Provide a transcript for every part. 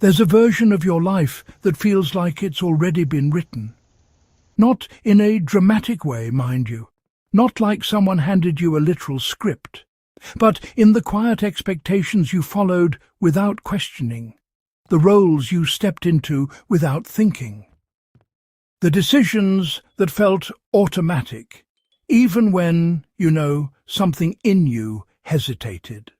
There's a version of your life that feels like it's already been written. Not in a dramatic way, mind you. Not like someone handed you a literal script, but in the quiet expectations you followed without questioning, the roles you stepped into without thinking, the decisions that felt automatic, even when, something in you hesitated.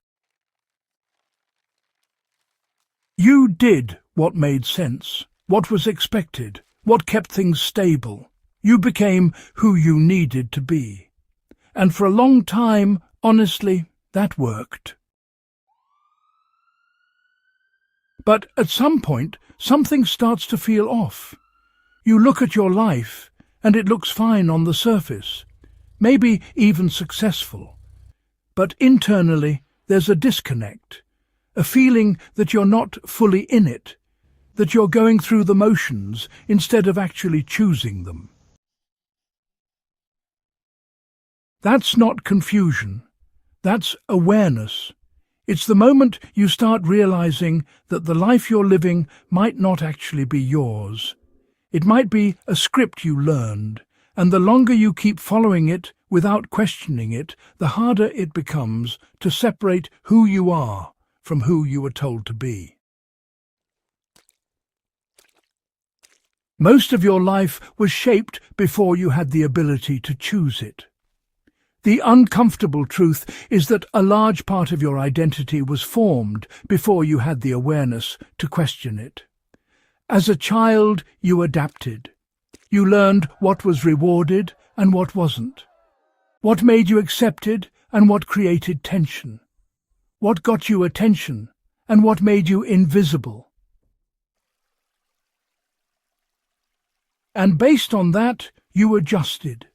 You did what made sense, what was expected, what kept things stable. You became who you needed to be. And for a long time, honestly, that worked. But at some point, something starts to feel off. You look at your life, and it looks fine on the surface, maybe even successful. But internally, there's a disconnect, a feeling that you're not fully in it, that you're going through the motions instead of actually choosing them. That's not confusion. That's awareness. It's the moment you start realizing that the life you're living might not actually be yours. It might be a script you learned, and the longer you keep following it without questioning it, the harder it becomes to separate who you are from who you were told to be. Most of your life was shaped before you had the ability to choose it. The uncomfortable truth is that a large part of your identity was formed before you had the awareness to question it. As a child, you adapted. You learned what was rewarded and what wasn't, what made you accepted and what created tension, what got you attention and what made you invisible. And based on that, you adjusted.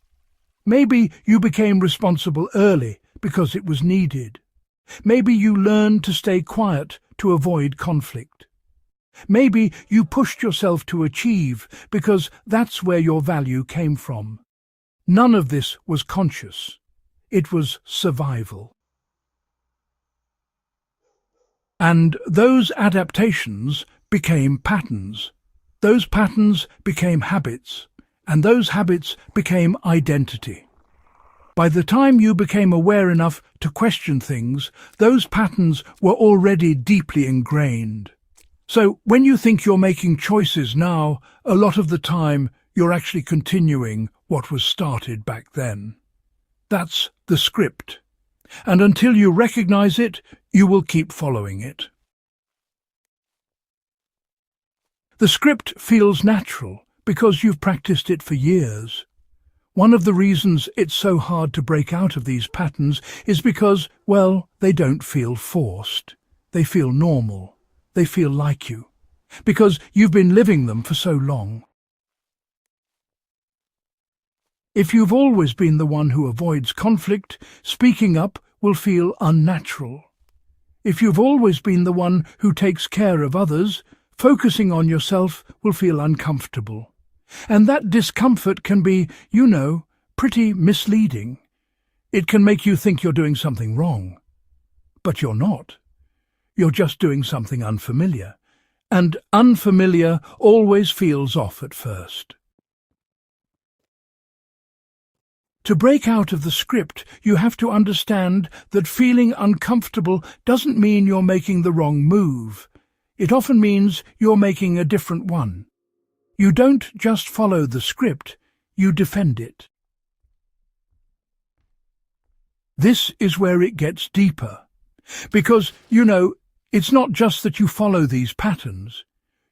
Maybe you became responsible early because it was needed. Maybe you learned to stay quiet to avoid conflict. Maybe you pushed yourself to achieve because that's where your value came from. None of this was conscious. It was survival. And those adaptations became patterns. Those patterns became habits, and those habits became identity. By the time you became aware enough to question things, those patterns were already deeply ingrained. So when you think you're making choices now, a lot of the time you're actually continuing what was started back then. That's the script. And until you recognize it, you will keep following it. The script feels natural because you've practiced it for years. One of the reasons it's so hard to break out of these patterns is because, well, they don't feel forced. They feel normal. They feel like you. Because you've been living them for so long. If you've always been the one who avoids conflict, speaking up will feel unnatural. If you've always been the one who takes care of others, focusing on yourself will feel uncomfortable. And that discomfort can be, pretty misleading. It can make you think you're doing something wrong. But you're not. You're just doing something unfamiliar. And unfamiliar always feels off at first. To break out of the script, you have to understand that feeling uncomfortable doesn't mean you're making the wrong move. It often means you're making a different one. You don't just follow the script, you defend it. This is where it gets deeper. Because, it's not just that you follow these patterns.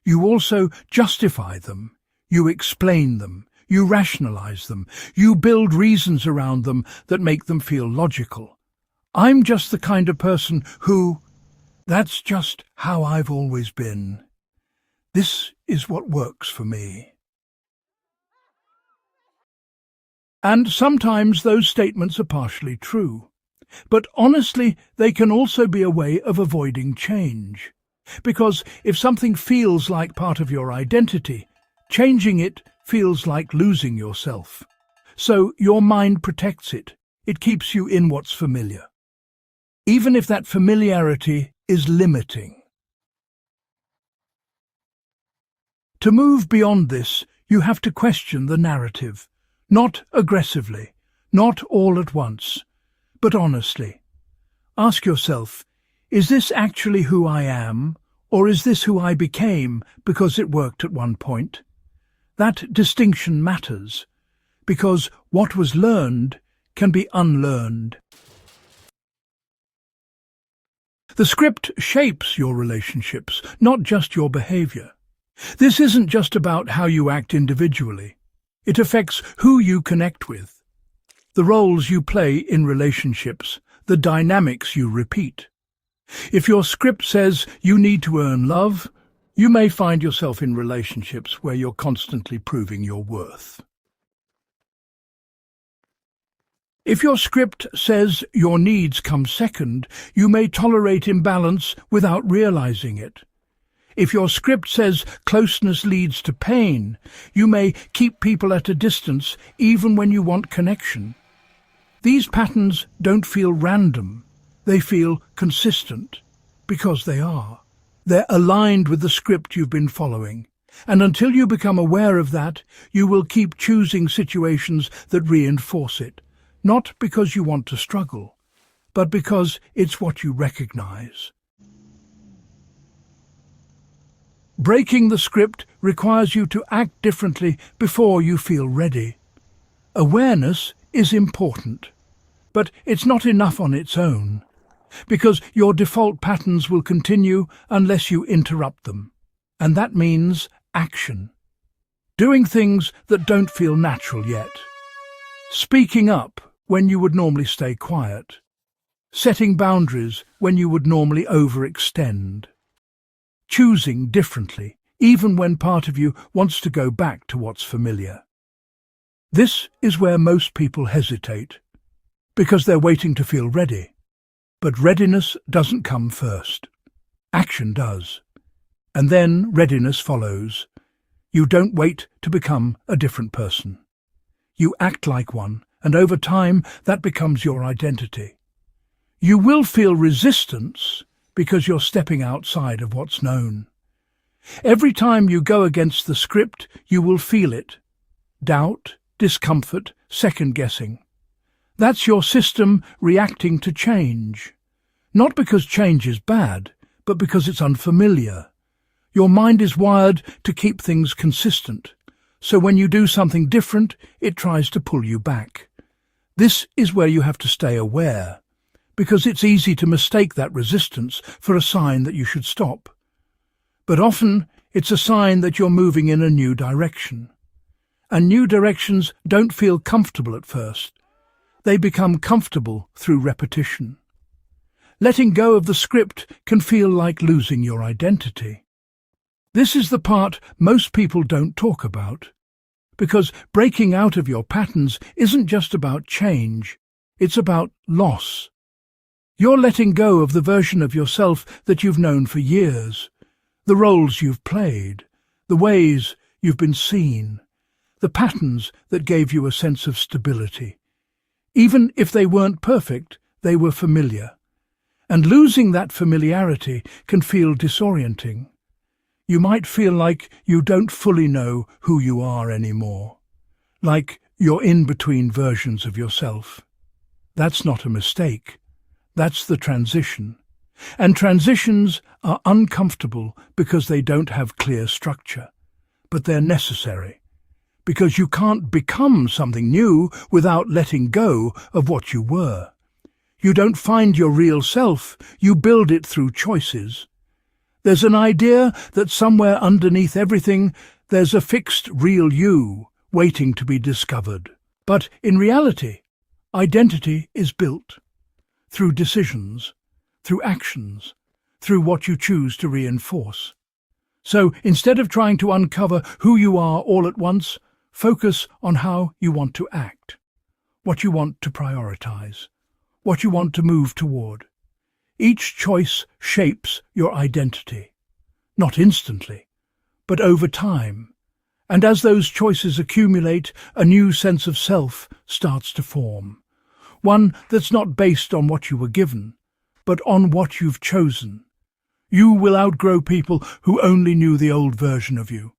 You also justify them. You explain them. You rationalize them. You build reasons around them that make them feel logical. I'm just the kind of person who... That's just how I've always been. This is what works for me. And sometimes those statements are partially true. But honestly, they can also be a way of avoiding change. Because if something feels like part of your identity, changing it feels like losing yourself. So your mind protects it. It keeps you in what's familiar. Even if that familiarity is limiting. To move beyond this, you have to question the narrative, not aggressively, not all at once, but honestly. Ask yourself, is this actually who I am, or is this who I became because it worked at one point? That distinction matters, because what was learned can be unlearned. The script shapes your relationships, not just your behavior. This isn't just about how you act individually. It affects who you connect with, the roles you play in relationships, the dynamics you repeat. If your script says you need to earn love, you may find yourself in relationships where you're constantly proving your worth. If your script says your needs come second, you may tolerate imbalance without realizing it. If your script says closeness leads to pain, you may keep people at a distance even when you want connection. These patterns don't feel random, they feel consistent, because they are. They're aligned with the script you've been following, and until you become aware of that, you will keep choosing situations that reinforce it, not because you want to struggle, but because it's what you recognize. Breaking the script requires you to act differently before you feel ready. Awareness is important, but it's not enough on its own, because your default patterns will continue unless you interrupt them, and that means action. Doing things that don't feel natural yet. Speaking up when you would normally stay quiet. Setting boundaries when you would normally overextend. Choosing differently, even when part of you wants to go back to what's familiar. This is where most people hesitate, because they're waiting to feel ready. But readiness doesn't come first. Action does. And then readiness follows. You don't wait to become a different person. You act like one, and over time that becomes your identity. You will feel resistance because you're stepping outside of what's known. Every time you go against the script, you will feel it. Doubt, discomfort, second-guessing. That's your system reacting to change. Not because change is bad, but because it's unfamiliar. Your mind is wired to keep things consistent, so when you do something different, it tries to pull you back. This is where you have to stay aware, because it's easy to mistake that resistance for a sign that you should stop. But often, it's a sign that you're moving in a new direction. And new directions don't feel comfortable at first. They become comfortable through repetition. Letting go of the script can feel like losing your identity. This is the part most people don't talk about, because breaking out of your patterns isn't just about change, it's about loss. You're letting go of the version of yourself that you've known for years, the roles you've played, the ways you've been seen, the patterns that gave you a sense of stability. Even if they weren't perfect, they were familiar. And losing that familiarity can feel disorienting. You might feel like you don't fully know who you are anymore, like you're in between versions of yourself. That's not a mistake. That's the transition. And transitions are uncomfortable because they don't have clear structure, but they're necessary, because you can't become something new without letting go of what you were. You don't find your real self, you build it through choices. There's an idea that somewhere underneath everything there's a fixed real you waiting to be discovered. But in reality, identity is built through decisions, through actions, through what you choose to reinforce. So instead of trying to uncover who you are all at once, focus on how you want to act, what you want to prioritize, what you want to move toward. Each choice shapes your identity, not instantly, but over time. And as those choices accumulate, a new sense of self starts to form. One that's not based on what you were given, but on what you've chosen. You will outgrow people who only knew the old version of you.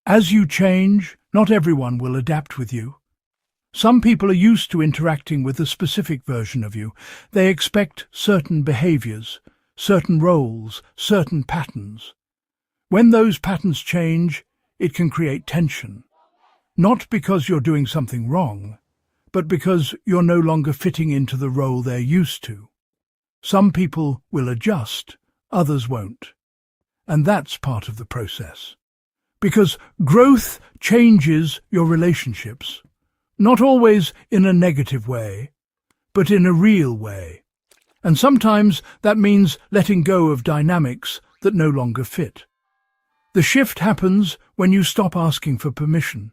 As you change, not everyone will adapt with you. Some people are used to interacting with a specific version of you. They expect certain behaviors, certain roles, certain patterns. When those patterns change, it can create tension. Not because you're doing something wrong, but because you're no longer fitting into the role they're used to. Some people will adjust, others won't. And that's part of the process. Because growth changes your relationships. Not always in a negative way, but in a real way. And sometimes that means letting go of dynamics that no longer fit. The shift happens when you stop asking for permission.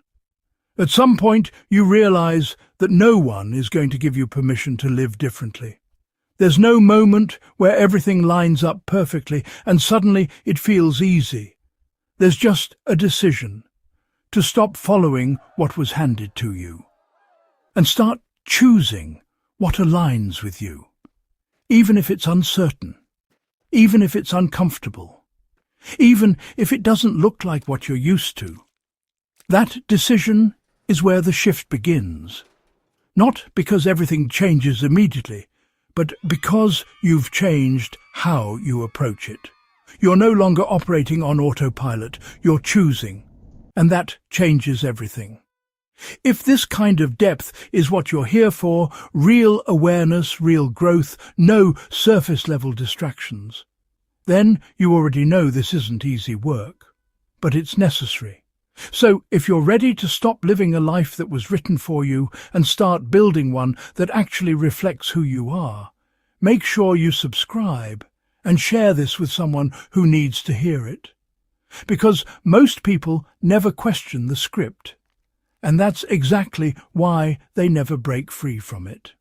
At some point, you realize that no one is going to give you permission to live differently. There's no moment where everything lines up perfectly and suddenly it feels easy. There's just a decision to stop following what was handed to you and start choosing what aligns with you, even if it's uncertain, even if it's uncomfortable, even if it doesn't look like what you're used to. That decision is where the shift begins. Not because everything changes immediately, but because you've changed how you approach it. You're no longer operating on autopilot, you're choosing, and that changes everything. If this kind of depth is what you're here for, real awareness, real growth, no surface-level distractions, then you already know this isn't easy work, but it's necessary. So if you're ready to stop living a life that was written for you and start building one that actually reflects who you are, make sure you subscribe and share this with someone who needs to hear it. Because most people never question the script, and that's exactly why they never break free from it.